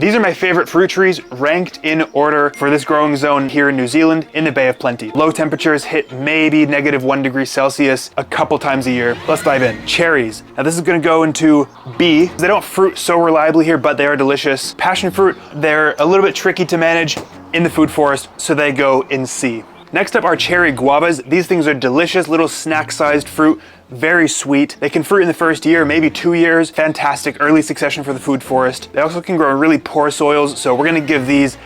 These are my favorite fruit trees, ranked in order for this growing zone here in New Zealand in the Bay of Plenty. Low temperatures hit maybe -1 degree Celsius a couple times a year. Let's dive in. Cherries. Now this is gonna go into B. They don't fruit so reliably here, but they are delicious. Passion fruit, they're a little bit tricky to manage in the food forest, so they go in C. Next up are cherry guavas. These things are delicious, little snack-sized fruit, very sweet. They can fruit in the first year, maybe 2 years. Fantastic early succession for the food forest. They also can grow in really poor soils, so we're gonna give these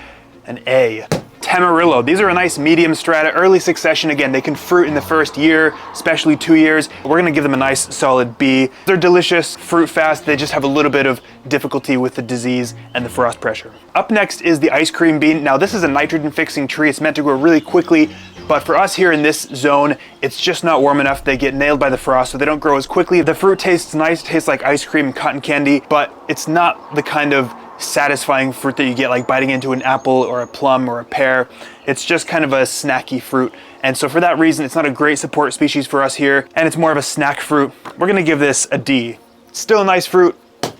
an A. Tamarillo. These are a nice medium strata, early succession. Again, they can fruit in the first year, especially 2 years. We're gonna give them a nice solid B. They're delicious, fruit fast. They just have a little bit of difficulty with the disease and the frost pressure. Up next is the ice cream bean. Now this is a nitrogen fixing tree. It's meant to grow really quickly, but for us here in this zone, it's just not warm enough. They get nailed by the frost, so they don't grow as quickly. The fruit tastes nice, tastes like ice cream and cotton candy, but it's not the kind of satisfying fruit that you get like biting into an apple or a plum or a pear. It's just kind of a snacky fruit. And so for that reason, it's not a great support species for us here, and it's more of a snack fruit. We're gonna give this a D. Still a nice fruit,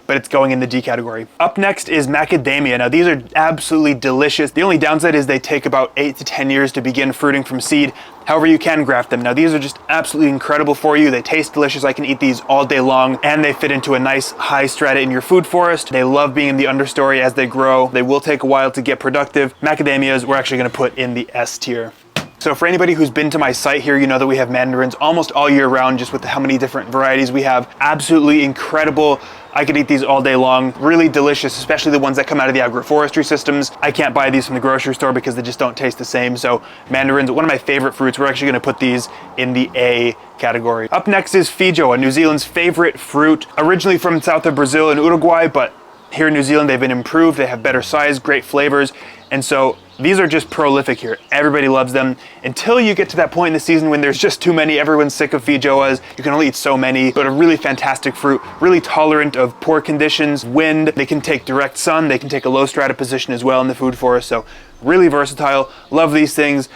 but it's going in the D category. Up next is macadamia. Now these are absolutely delicious. The only downside is they take about 8 to 10 years to begin fruiting from seed. However, you can graft them. Now these are just absolutely incredible for you. They taste delicious. I can eat these all day long, and they fit into a nice high strata in your food forest. They love being in the understory as they grow. They will take a while to get productive. Macadamias, we're actually gonna put in the S tier. So for anybody who's been to my site here, you know that we have mandarins almost all year round, just with how many different varieties we have. Absolutely incredible. I could eat these all day long. Really delicious, especially the ones that come out of the agroforestry systems. I can't buy these from the grocery store because they just don't taste the same. So mandarins, one of my favorite fruits. We're actually gonna put these in the A category. Up next is feijoa, New Zealand's favorite fruit. Originally from south of Brazil and Uruguay, but here in New Zealand, they've been improved. They have better size, great flavors. And so these are just prolific here. Everybody loves them until you get to that point in the season when there's just too many. Everyone's sick of feijoas. You can only eat so many, but a really fantastic fruit, really tolerant of poor conditions, wind. They can take direct sun. They can take a low strata position as well in the food forest. So really versatile. Love these things.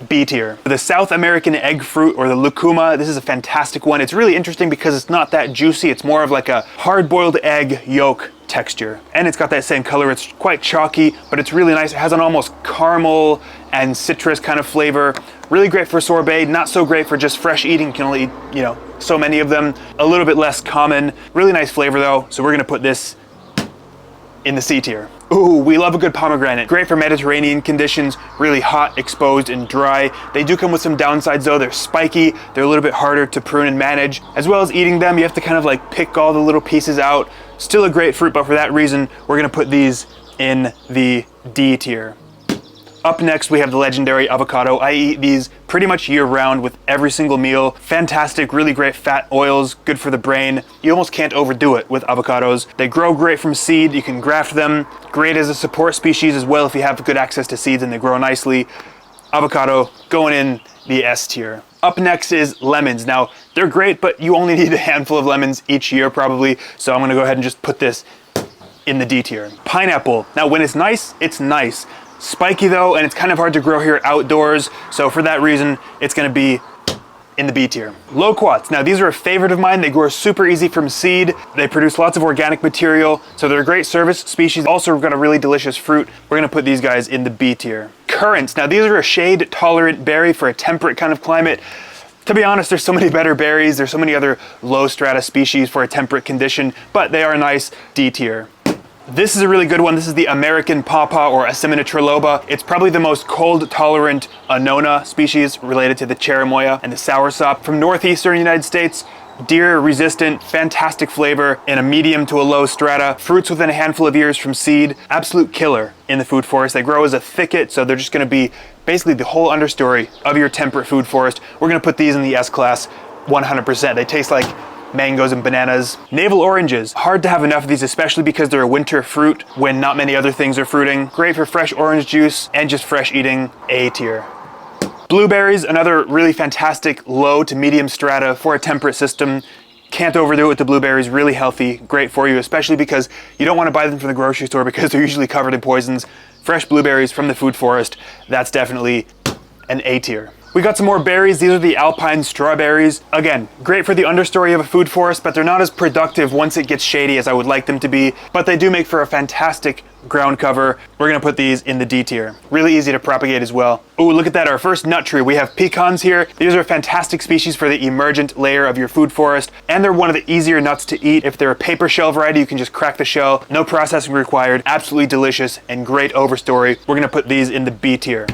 B tier. The South American egg fruit, or the lucuma, this is a fantastic one. It's really interesting because it's not that juicy. It's more of like a hard-boiled egg yolk texture. And it's got that same color. It's quite chalky, but it's really nice. It has an almost caramel and citrus kind of flavor. Really great for sorbet, not so great for just fresh eating. You can only eat, so many of them. A little bit less common. Really nice flavor though, so we're gonna put this in the C tier. Ooh, we love a good pomegranate. Great for Mediterranean conditions, really hot, exposed, and dry. They do come with some downsides though. They're spiky, they're a little bit harder to prune and manage. As well as eating them, you have to kind of like pick all the little pieces out. Still a great fruit, but for that reason, we're gonna put these in the D tier. Up next, we have the legendary avocado. I eat these pretty much year round with every single meal. Fantastic, really great fat oils, good for the brain. You almost can't overdo it with avocados. They grow great from seed. You can graft them. Great as a support species as well if you have good access to seeds and they grow nicely. Avocado going in the S tier. Up next is lemons. Now, they're great, but you only need a handful of lemons each year probably. So I'm gonna go ahead and just put this in the D tier. Pineapple. Now, when it's nice, it's nice. Spiky though, and it's kind of hard to grow here outdoors, so for that reason, it's gonna be in the B tier. Loquats. Now these are a favorite of mine. They grow super easy from seed. They produce lots of organic material, so they're a great service species. Also got a really delicious fruit. We're gonna put these guys in the B tier. Currants. Now these are a shade tolerant berry for a temperate kind of climate. To be honest, there's so many better berries. There's so many other low strata species for a temperate condition, but they are nice. D tier. This is a really good one. This is the American pawpaw, or Asimina triloba. It's probably the most cold tolerant annona species related to the cherimoya and the soursop from northeastern United States. Deer resistant, fantastic flavor in a medium to a low strata. Fruits within a handful of years from seed. Absolute killer in the food forest. They grow as a thicket, so they're just gonna be basically the whole understory of your temperate food forest. We're gonna put these in the S class 100%. They taste like mangoes and bananas. Navel oranges. Hard to have enough of these, especially because they're a winter fruit when not many other things are fruiting. Great for fresh orange juice and just fresh eating. A tier. Blueberries, another really fantastic low to medium strata for a temperate system. Can't overdo it with the blueberries. Really healthy, great for you, especially because you don't want to buy them from the grocery store because they're usually covered in poisons. Fresh blueberries from the food forest, that's definitely an A tier. We got some more berries. These are the alpine strawberries. Again, great for the understory of a food forest, but they're not as productive once it gets shady as I would like them to be, but they do make for a fantastic ground cover. We're gonna put these in the D tier. Really easy to propagate as well. Ooh, look at that, our first nut tree. We have pecans here. These are fantastic species for the emergent layer of your food forest, and they're one of the easier nuts to eat. If they're a paper shell variety, you can just crack the shell. No processing required. Absolutely delicious and great overstory. We're gonna put these in the B tier.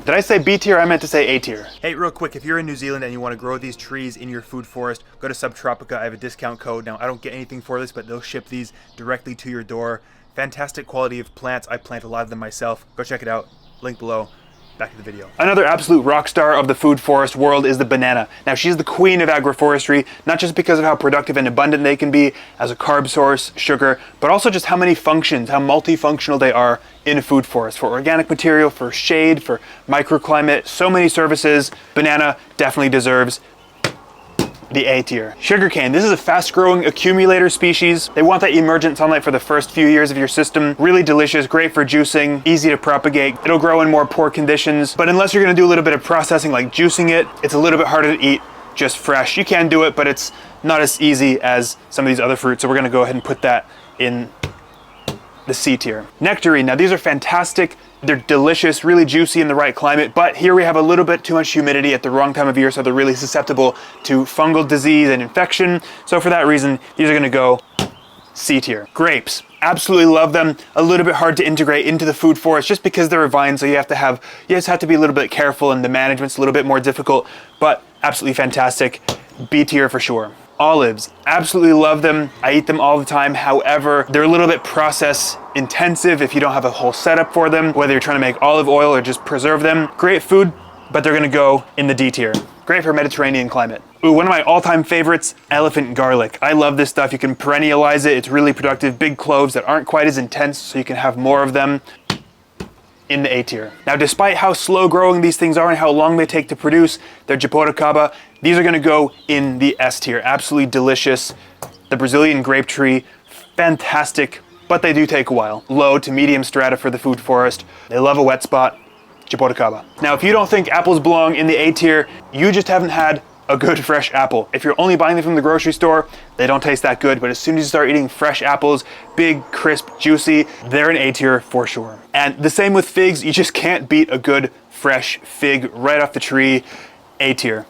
Did I say B tier? I meant to say A tier. Hey, real quick, if you're in New Zealand and you want to grow these trees in your food forest, go to Subtropica. I have a discount code. Now, I don't get anything for this, but they'll ship these directly to your door. Fantastic quality of plants. I plant a lot of them myself. Go check it out. Link below. Back to the video. Another absolute rock star of the food forest world is the banana. Now, she's the queen of agroforestry, not just because of how productive and abundant they can be as a carb source, sugar, but also just how many functions, how multifunctional they are in a food forest. For organic material, for shade, for microclimate, so many services. Banana definitely deserves the A tier. Sugarcane, this is a fast growing accumulator species. They want that emergent sunlight for the first few years of your system. Really delicious, great for juicing, easy to propagate. It'll grow in more poor conditions, but unless you're gonna do a little bit of processing like juicing it, it's a little bit harder to eat just fresh. You can do it, but it's not as easy as some of these other fruits. So we're gonna go ahead and put that in the C tier. Nectarine, now these are fantastic. They're delicious, really juicy in the right climate, but here we have a little bit too much humidity at the wrong time of year, so they're really susceptible to fungal disease and infection. So for that reason, these are gonna go C tier. Grapes, absolutely love them. A little bit hard to integrate into the food forest just because they're a vine, so you just have to be a little bit careful and the management's a little bit more difficult, but absolutely fantastic. B tier for sure. Olives, absolutely love them. I eat them all the time. However, they're a little bit process intensive if you don't have a whole setup for them, whether you're trying to make olive oil or just preserve them. Great food, but they're gonna go in the D tier. Great for Mediterranean climate. Ooh, one of my all-time favorites, elephant garlic. I love this stuff. You can perennialize it. It's really productive. Big cloves that aren't quite as intense, so you can have more of them. In the A tier. Now, despite how slow growing these things are and how long they take to produce, they're jaboticaba. These are gonna go in the S tier. Absolutely delicious. The Brazilian grape tree, fantastic, but they do take a while. Low to medium strata for the food forest. They love a wet spot, jaboticaba. Now, if you don't think apples belong in the A tier, you just haven't had a good fresh apple. If you're only buying them from the grocery store, they don't taste that good, but as soon as you start eating fresh apples, big, crisp, juicy, they're an A tier for sure. And the same with figs, you just can't beat a good fresh fig right off the tree. A tier.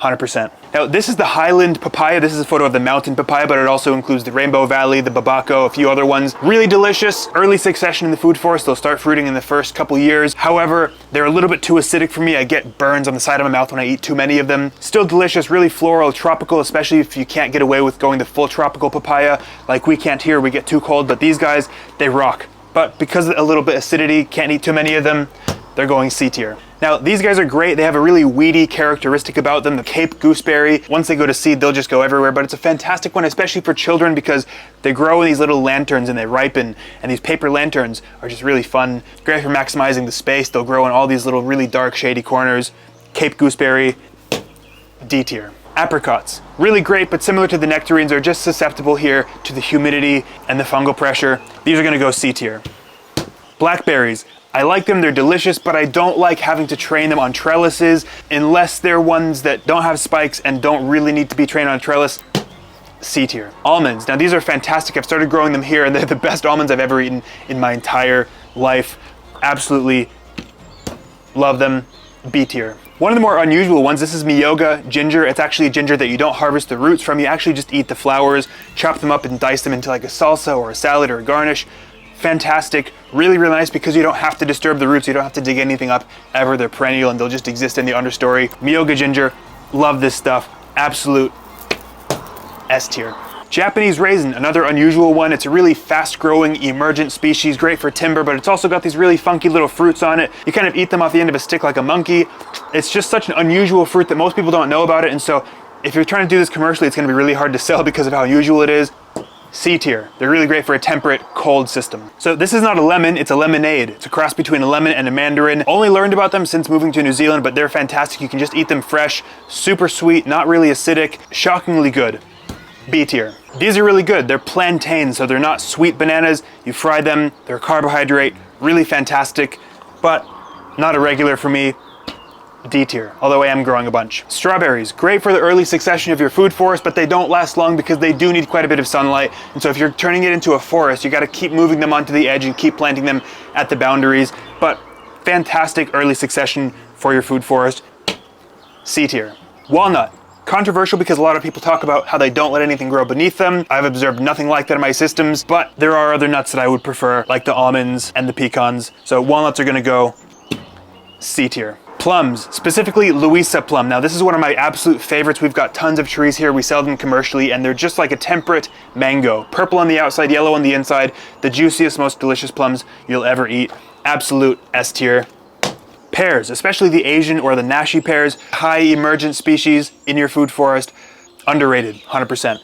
100%. Now, this is the Highland papaya. This is a photo of the mountain papaya, but it also includes the Rainbow Valley, the Babaco, a few other ones. Really delicious. Early succession in the food forest. They'll start fruiting in the first couple years. However, they're a little bit too acidic for me. I get burns on the side of my mouth when I eat too many of them. Still delicious, really floral, tropical, especially if you can't get away with going the full tropical papaya. Like we can't here, we get too cold, but these guys, they rock. But because of a little bit acidity, can't eat too many of them, they're going C tier. Now, these guys are great. They have a really weedy characteristic about them, the Cape gooseberry. Once they go to seed, they'll just go everywhere, but it's a fantastic one, especially for children because they grow in these little lanterns and they ripen, and these paper lanterns are just really fun. Great for maximizing the space. They'll grow in all these little really dark, shady corners. Cape gooseberry, D tier. Apricots, really great, but similar to the nectarines, are just susceptible here to the humidity and the fungal pressure. These are gonna go C tier. Blackberries, I like them, they're delicious, but I don't like having to train them on trellises unless they're ones that don't have spikes and don't really need to be trained on a trellis. C tier. Almonds, now these are fantastic. I've started growing them here and they're the best almonds I've ever eaten in my entire life. Absolutely love them. B tier. One of the more unusual ones, this is Miyoga ginger. It's actually a ginger that you don't harvest the roots from, you actually just eat the flowers, chop them up and dice them into like a salsa or a salad or a garnish. Fantastic, really, really nice because you don't have to disturb the roots, you don't have to dig anything up ever. They're perennial and they'll just exist in the understory. Miyoga ginger, love this stuff. Absolute S tier. Japanese raisin, another unusual one. It's a really fast-growing, emergent species, great for timber, but it's also got these really funky little fruits on it. You kind of eat them off the end of a stick like a monkey. It's just such an unusual fruit that most people don't know about it, and so if you're trying to do this commercially, it's gonna be really hard to sell because of how unusual it is. C tier. They're really great for a temperate, cold system. So this is not a lemon, it's a lemonade. It's a cross between a lemon and a mandarin. Only learned about them since moving to New Zealand, but they're fantastic. You can just eat them fresh, super sweet, not really acidic, shockingly good. B tier. These are really good. They're plantains, so they're not sweet bananas. You fry them, they're a carbohydrate, really fantastic, but not a regular for me. D tier, although I am growing a bunch. Strawberries, great for the early succession of your food forest, but they don't last long because they do need quite a bit of sunlight. And so if you're turning it into a forest, you gotta keep moving them onto the edge and keep planting them at the boundaries. But fantastic early succession for your food forest. C tier. Walnut. Controversial because a lot of people talk about how they don't let anything grow beneath them. I've observed nothing like that in my systems, but there are other nuts that I would prefer, like the almonds and the pecans. So walnuts are gonna go C tier. Plums, specifically Louisa plum. Now this is one of my absolute favorites. We've got tons of trees here. We sell them commercially and they're just like a temperate mango. Purple on the outside, yellow on the inside. The juiciest, most delicious plums you'll ever eat. Absolute S tier. Pears, especially the Asian or the Nashi pears, high emergent species in your food forest. Underrated, 100%.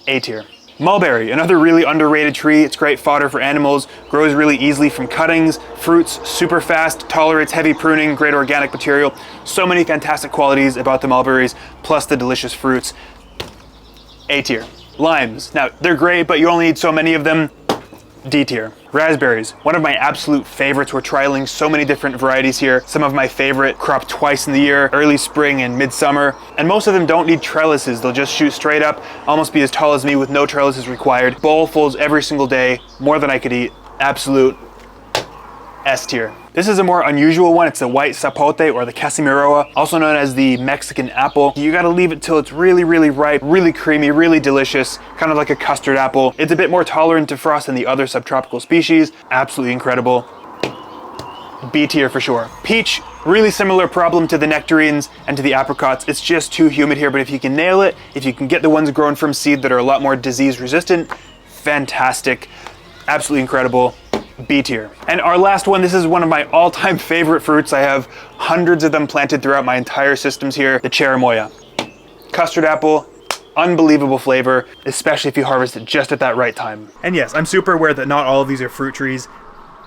A tier. Mulberry, another really underrated tree. It's great fodder for animals, grows really easily from cuttings, fruits super fast, tolerates heavy pruning, great organic material. So many fantastic qualities about the mulberries, plus the delicious fruits. A tier. Limes, now they're great, but you only need so many of them. D tier. Raspberries, one of my absolute favorites. We're trialing so many different varieties here. Some of my favorite crop twice in the year, early spring and midsummer. And most of them don't need trellises. They'll just shoot straight up, almost be as tall as me with no trellises required. Bowlfuls every single day, more than I could eat. Absolute S tier. This is a more unusual one. It's the white sapote or the casimiroa, also known as the Mexican apple. You gotta leave it till it's really, really ripe, really creamy, really delicious, kind of like a custard apple. It's a bit more tolerant to frost than the other subtropical species. Absolutely incredible. B tier for sure. Peach, really similar problem to the nectarines and to the apricots. It's just too humid here, but if you can nail it, if you can get the ones grown from seed that are a lot more disease resistant, fantastic, absolutely incredible. B tier. And our last one, this is one of my all-time favorite fruits. I have hundreds of them planted throughout my entire systems here, the cherimoya. Custard apple, unbelievable flavor, especially if you harvest it just at that right time. And yes, I'm super aware that not all of these are fruit trees,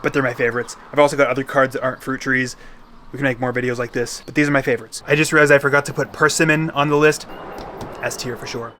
but they're my favorites. I've also got other cards that aren't fruit trees. We can make more videos like this, but these are my favorites. I just realized I forgot to put persimmon on the list. S tier for sure.